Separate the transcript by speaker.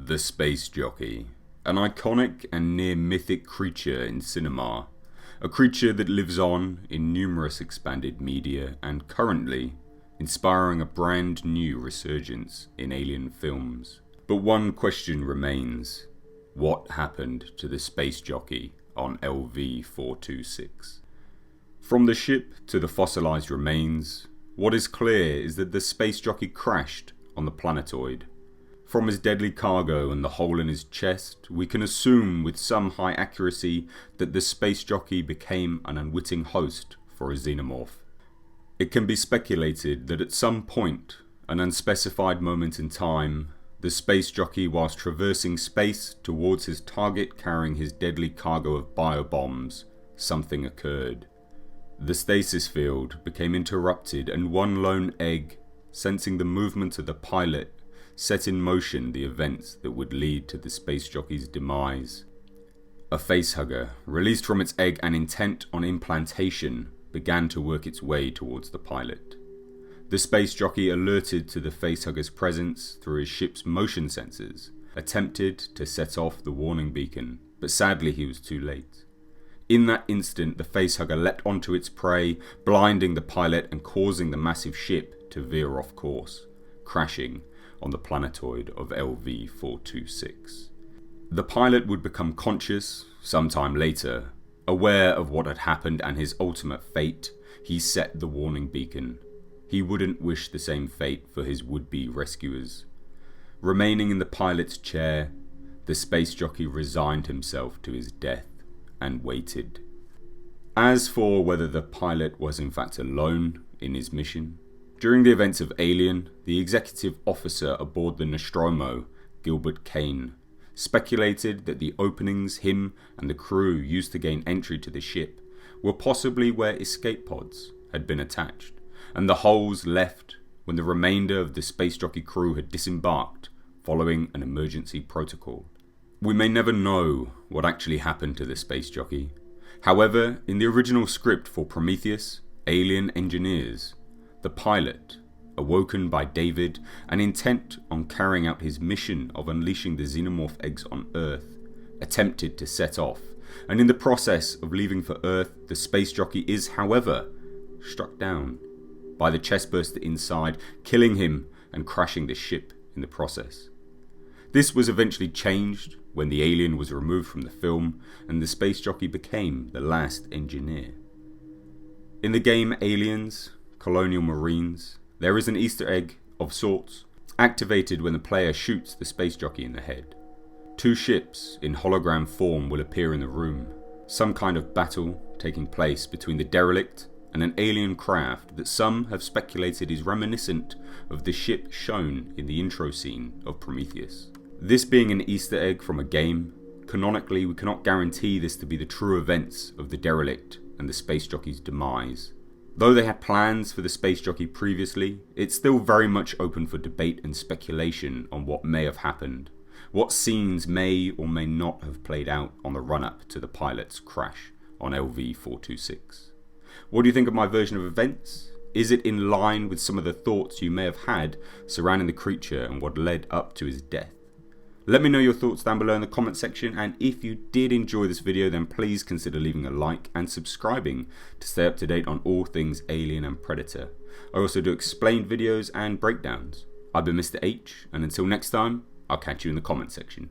Speaker 1: The Space Jockey, an iconic and near mythic creature in cinema, a creature that lives on in numerous expanded media and currently inspiring a brand new resurgence in alien films. But one question remains: what happened to the Space Jockey on LV-426? From the ship to the fossilized remains, what is clear is that the Space Jockey crashed on the planetoid. From his deadly cargo and the hole in his chest, we can assume with some high accuracy that the Space Jockey became an unwitting host for a xenomorph. It can be speculated that at some point, an unspecified moment in time, the Space Jockey, whilst traversing space towards his target carrying his deadly cargo of biobombs, something occurred. The stasis field became interrupted and one lone egg, sensing the movement of the pilot, set in motion the events that would lead to the Space Jockey's demise. A facehugger, released from its egg and intent on implantation, began to work its way towards the pilot. The Space Jockey, alerted to the facehugger's presence through his ship's motion sensors, attempted to set off the warning beacon, but sadly he was too late. In that instant, the facehugger leapt onto its prey, blinding the pilot and causing the massive ship to veer off course, crashing on the planetoid of LV-426. The pilot would become conscious sometime later. Aware of what had happened and his ultimate fate, he set the warning beacon. He wouldn't wish the same fate for his would-be rescuers. Remaining in the pilot's chair, the Space Jockey resigned himself to his death and waited. As for whether the pilot was in fact alone in his mission, during the events of Alien, the executive officer aboard the Nostromo, Gilbert Kane, speculated that the openings him and the crew used to gain entry to the ship were possibly where escape pods had been attached, and the holes left when the remainder of the Space Jockey crew had disembarked following an emergency protocol. We may never know what actually happened to the Space Jockey. However, in the original script for Prometheus, Alien Engineers, the pilot, awoken by David and intent on carrying out his mission of unleashing the xenomorph eggs on Earth, attempted to set off, and in the process of leaving for Earth, the Space Jockey is, however, struck down by the chestburster inside, killing him and crashing the ship in the process. This was eventually changed when the alien was removed from the film and the Space Jockey became the last engineer. In the game Aliens, Colonial Marines, there is an Easter egg of sorts, activated when the player shoots the Space Jockey in the head. Two ships in hologram form will appear in the room, some kind of battle taking place between the derelict and an alien craft that some have speculated is reminiscent of the ship shown in the intro scene of Prometheus. This being an Easter egg from a game, canonically we cannot guarantee this to be the true events of the derelict and the Space Jockey's demise. Though they had plans for the Space Jockey previously, it's still very much open for debate and speculation on what may have happened, what scenes may or may not have played out on the run-up to the pilot's crash on LV-426. What do you think of my version of events? Is it in line with some of the thoughts you may have had surrounding the creature and what led up to his death? Let me know your thoughts down below in the comment section, and if you did enjoy this video then please consider leaving a like and subscribing to stay up to date on all things Alien and Predator. I also do explained videos and breakdowns. I've been Mr. H, and until next time, I'll catch you in the comment section.